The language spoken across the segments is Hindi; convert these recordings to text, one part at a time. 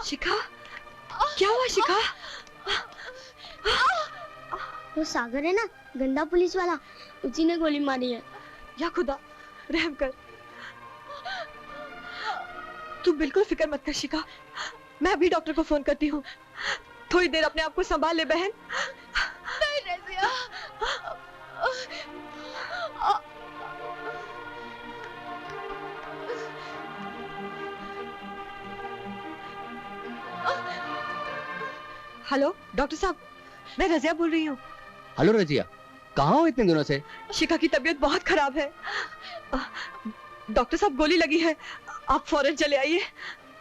शिखा, क्या हुआ शिखा? वो सागर है ना, गंदा पुलिस वाला, उसी ने गोली मारी है। या खुदा, रहम कर। तू बिल्कुल फिक्र मत कर शिखा, मैं अभी डॉक्टर को फोन करती हूँ। थोड़ी देर अपने आप को संभाल ले बहन। नहीं रज़िया। हेलो डॉक्टर साहब, मैं रज़िया बोल रही हूँ। हेलो रज़िया, कहाँ हो इतने दिनों से? शिखा की तबीयत बहुत खराब है। डॉक्टर साहब गोली लगी है, आप फौरन चले आइए।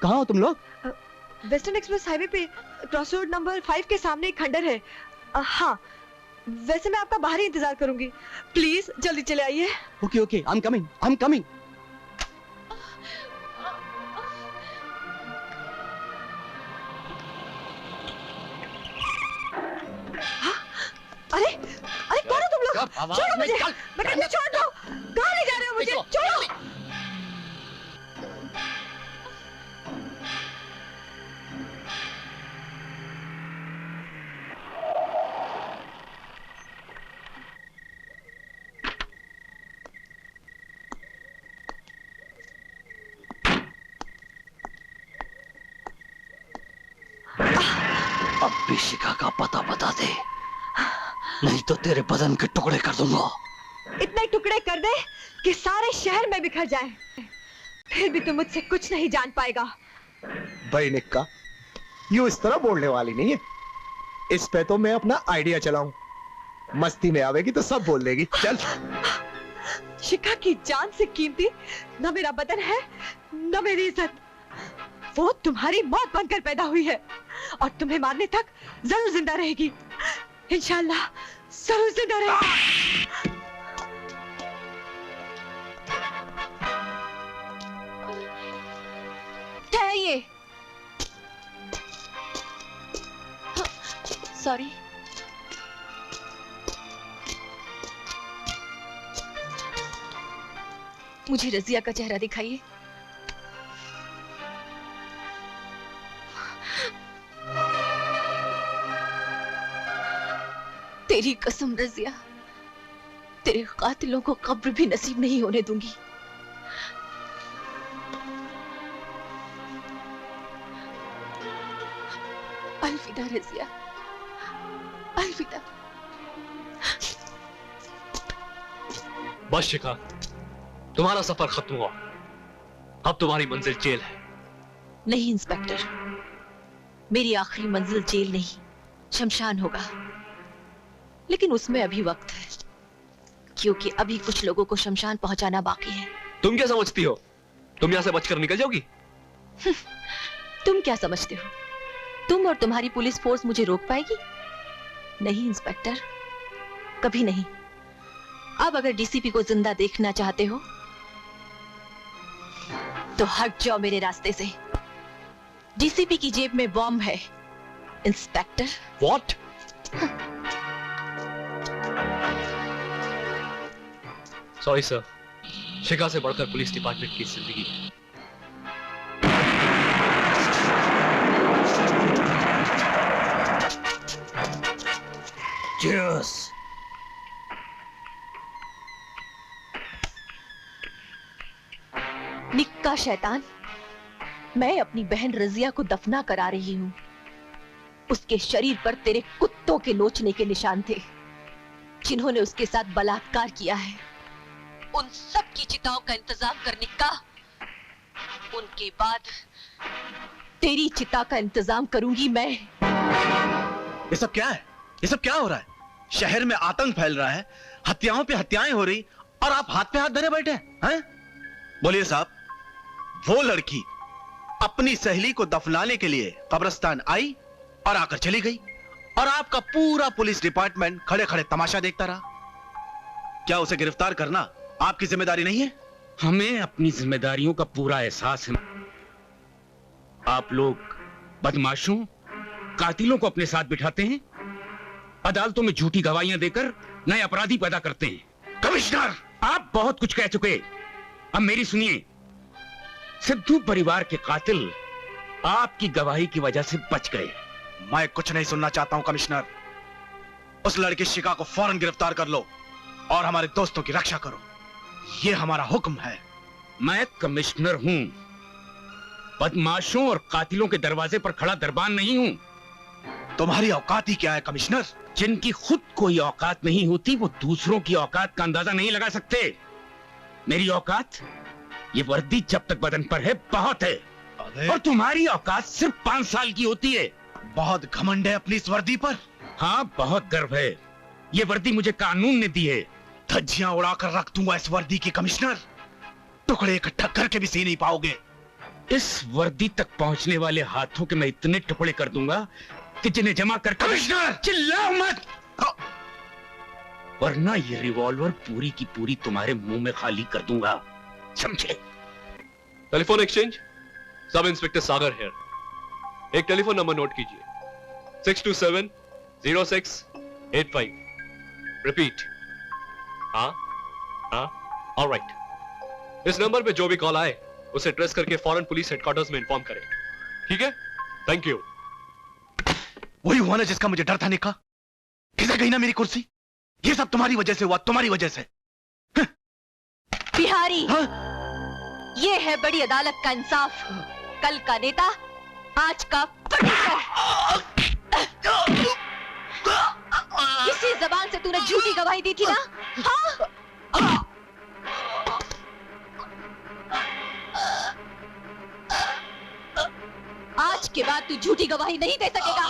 कहाँ हो तुम लोग? वेस्टर्न एक्सप्रेस हाईवे पे क्रॉस रोड नंबर 5 के सामने एक खंडर है। हाँ, वैसे मैं आपका बाहर ही इंतजार करूंगी, प्लीज जल्दी चले आइए। Okay okay, I am coming. अरे अरे कौन हो तुम लोग? छोड़ो मुझे, मैं कहती हूँ छोड़ दो। कहाँ ले जा रहे हो मुझे? छोड़ो। अब भी शिखा का पता बता दे, नहीं तो तेरे बदन के टुकड़े कर दूंगा। इतने टुकड़े कर दे कि सारे शहर में बिखर जाए, फिर भी तू मुझसे कुछ नहीं जान पाएगा। भाई निक्का, यूं इस तरह बोलने वाली नहीं है। इस पे तो मैं अपना आइडिया चलाऊं, मस्ती में आवेगी तो सब बोल देगी। चल। शिखा की जान से कीमती न मेरा बदन है न मेरी इज्जत। वो तुम्हारी मौत बनकर पैदा हुई है और तुम्हें मारने तक जरूर जिंदा रहेगी। इंशाल्लाह जरूर जिंदा रहेगी। क्या है ये? सॉरी। मुझे रज़िया का चेहरा दिखाइए। तेरी कसम रज़िया, तेरे कातिलों को कब्र भी नसीब नहीं होने दूंगी। अलविदा रज़िया, अलविदा। बस शिखा, तुम्हारा सफर खत्म हुआ, अब तुम्हारी मंजिल जेल है। नहीं इंस्पेक्टर, मेरी आखिरी मंजिल जेल नहीं, शमशान होगा। लेकिन उसमें अभी वक्त है, क्योंकि अभी कुछ लोगों को शमशान पहुंचाना बाकी है। तुम क्या समझती हो, तुम यहां से बचकर निकल जाओगी? तुम क्या समझते हो, तुम और तुम्हारी पुलिस फोर्स मुझे रोक पाएगी? नहीं इंस्पेक्टर, कभी नहीं। अब अगर डीसीपी को जिंदा देखना चाहते हो तो हट जाओ मेरे रास्ते से। डीसीपी की जेब में बॉम्ब है इंस्पेक्टर। व्हाट? सॉरी सर, शिखा से बढ़कर पुलिस डिपार्टमेंट की जिंदगी है। Cheers. निक्का शैतान, मैं अपनी बहन रज़िया को दफना करा रही हूँ। उसके शरीर पर तेरे कुत्तों के नोचने के निशान थे, जिन्होंने उसके साथ बलात्कार किया है। उन सब की चिताओं का इंतजाम कर निक्का, उनके बाद तेरी चिता का इंतजाम करूंगी मैं। ये सब क्या है? ये सब क्या हो रहा है? शहर में आतंक फैल रहा है, हत्याओं पे हत्याएं हो रही, और आप हाथ पे हाथ धरे बैठे हैं? बोलिए साहब, वो लड़की अपनी सहेली को दफनाने के लिए कब्रिस्तान आई और आकर चली गई, और आपका पूरा पुलिस डिपार्टमेंट खड़े खड़े तमाशा देखता रहा। क्या उसे गिरफ्तार करना आपकी जिम्मेदारी नहीं है? हमें अपनी जिम्मेदारियों का पूरा एहसास है। आप लोग बदमाशों, कातिलों को अपने साथ बिठाते हैं, अदालतों में झूठी गवाहियां देकर नए अपराधी पैदा करते हैं। कमिश्नर, आप बहुत कुछ कह चुके, अब मेरी सुनिए। सिद्धू परिवार के कातिल आपकी गवाही की वजह से बच गए। मैं कुछ नहीं सुनना चाहता हूं कमिश्नर। उस लड़के शिका को फौरन गिरफ्तार कर लो और हमारे दोस्तों की रक्षा करो। यह हमारा हुक्म है। मैं कमिश्नर हूं, बदमाशों और कातिलों के दरवाजे पर खड़ा दरबान नहीं हूं। तुम्हारी औकात ही क्या है कमिश्नर? जिनकी खुद कोई औकात नहीं होती वो दूसरों की औकात का अंदाजा नहीं लगा सकते। मेरी औकात ये वर्दी जब तक बदन पर है बहुत है, और तुम्हारी औकात सिर्फ 5 साल की होती है। बहुत घमंड है अपनी इस वर्दी पर। हाँ, बहुत गर्व है। ये वर्दी मुझे कानून ने दी है। धज्जियां उड़ाकर रख दूंगा इस वर्दी की कमिश्नर। टुकड़े इकट्ठा करके भी सी नहीं पाओगे। इस वर्दी तक पहुंचने वाले हाथों के मैं इतने टुकड़े कर दूंगा कि जिन्हें जमा कर कमिश्नर! चिल्लाओ मत, वरना ये रिवॉल्वर पूरी की पूरी तुम्हारे मुंह में खाली कर दूंगा, समझे? Telephone exchange, sub inspector Sagar here. एक टेलीफोन नंबर नोट कीजिए, 627-0685। रिपीट। हाँ हाँ, ऑलराइट। इस नंबर पे जो भी कॉल आए उसे ट्रेस करके फौरन पुलिस हेडक्वार्टर्स में इन्फॉर्म करें। ठीक है? Thank you. वही हुआ ना जिसका मुझे डर था निका। खिसक गई ना मेरी कुर्सी। ये सब तुम्हारी वजह से हुआ, तुम्हारी वजह से। बिहारी, हाँ? ये है बड़ी अदालत का इंसाफ। कल का नेता, आज का पटीटर। इसी जबान से तूने झूठी गवाही दी थी ना? हाँ? आज के बाद तू झूठी गवाही नहीं दे सकेगा।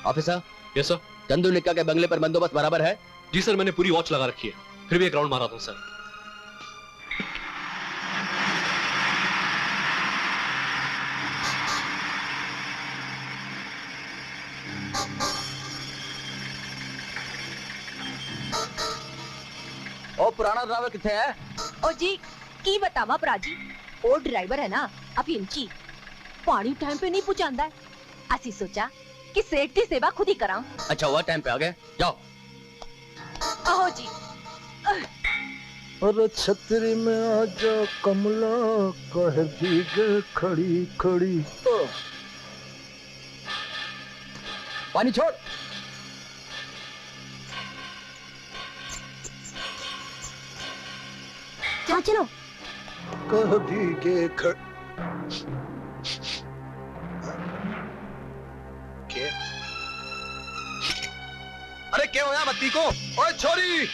ऑफिसर। Yes sir. चंदू निक्का के बंगले पर बंदोबस्त बराबर है? जी सर, मैंने पूरी वॉच लगा रखी है, फिर भी एक राउंड मारा था सर। ओ पुराना ड्राइवर किथे है? ओ जी की बतावा प्राजी, ओ ड्राइवर है ना अब इंची पानी टाइम पे नहीं पहुंचांदा है। असी सोचा कि सेठ की सेवा खुद ही कराऊं। अच्छा हुआ टाइम पे आ गए, जाओ। आहो जी। अरे छतरी में आजा कमला, कह भीगे खड़ी खड़ी। पानी छोड़। चलो चलो। कह भीगे खड़ी। अरे क्या होया बत्ती को? ओए छोरी,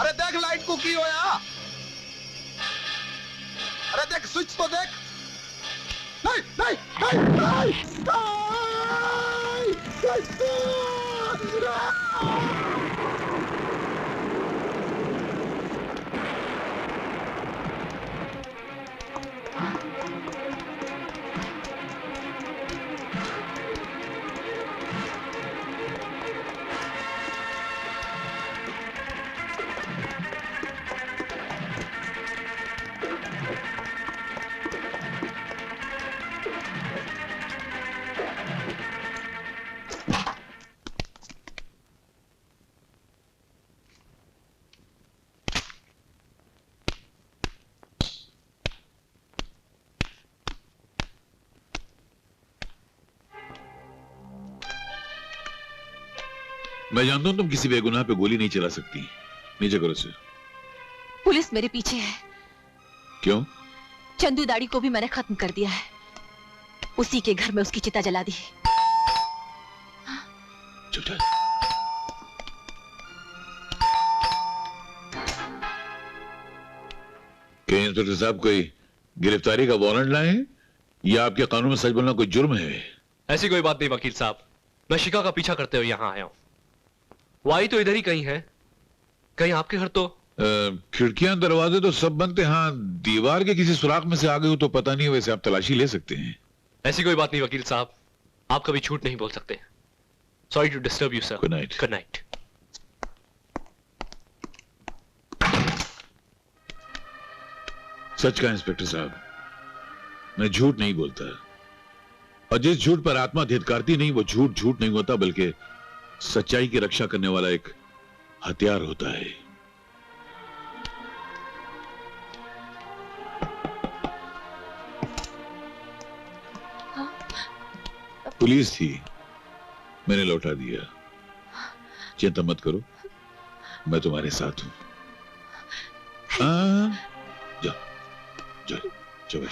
अरे देख लाइट को की होया? अरे देख स्विच तो देख। नहीं नहीं नहीं नहीं, नहीं, नहीं। मैं जानता हूं तुम किसी बेगुनाह पे गोली नहीं चला सकती। नीचे करो उसे। पुलिस मेरे पीछे है। क्यों? चंदू दाढ़ी को भी मैंने खत्म कर दिया है। उसी के घर में उसकी चिता जला दी। चुप क्या इंस्पेक्टर साहब कोई गिरफ्तारी का वारंट लाए हैं या आपके कानून में सच बोलना कोई जुर्म है? ऐसी कोई बात नहीं वकील साहब, मैं शिका का पीछा करते हुए यहाँ आया हूँ। वो आई तो इधर ही कहीं है, कहीं आपके घर तो खिड़कियां दरवाजे तो सब बनते, हाँ दीवार के किसी सुराख में से आ गए हो तो पता नहीं, वैसे आप तलाशी ले सकते हैं। ऐसी कोई बात नहीं वकील साहब, आप कभी झूठ नहीं बोल सकते। Sorry to disturb you sir. Good night. Good night. सच का इंस्पेक्टर साहब, मैं झूठ नहीं बोलता, और जिस झूठ पर आत्मा धिक्कारती नहीं वो झूठ झूठ नहीं होता, बल्कि सच्चाई की रक्षा करने वाला एक हथियार होता है। पुलिस थी, मैंने लौटा दिया। चिंता मत करो, मैं तुम्हारे साथ हूं। जाओ जाओ जाओ।